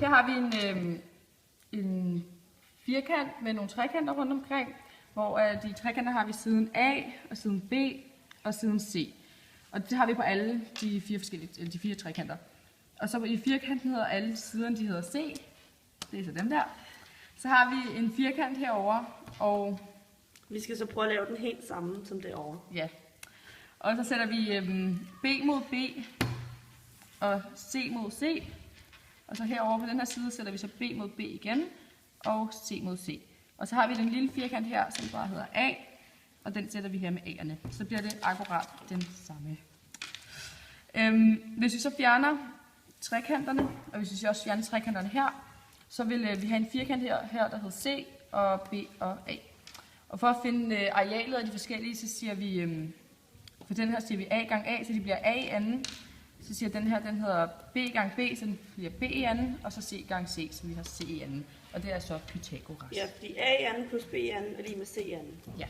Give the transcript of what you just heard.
Her har vi en firkant med nogle trekanter rundt omkring, hvor de trekanter har vi siden A, og siden B, og siden C. Og det har vi på alle de fire trekanter. Og så i firkanten hedder alle siderne, de hedder C. Det er så dem der. Så har vi en firkant herover og vi skal så prøve at lave den helt sammen som derovre. Ja. Og så sætter vi B mod B og C mod C. Og så herover på den her side sætter vi så B mod B igen og C mod C. Og så har vi den lille firkant her, som bare hedder A, og den sætter vi her med A'erne. Så bliver det akkurat den samme. Hvis vi så fjerner trekanterne, og hvis vi også fjerner trekanterne her, så vil vi have en firkant her der hedder C og B og A. Og for at finde arealet af de forskellige, så siger vi, for den her siger vi A gange A, så det bliver A i anden. Så siger den her, den hedder B gange B, så den bliver B i anden, og så C gange C, så vi har C i anden. Og det er så Pythagoras. Ja, fordi A i anden plus B i anden er lige med C i anden. Ja.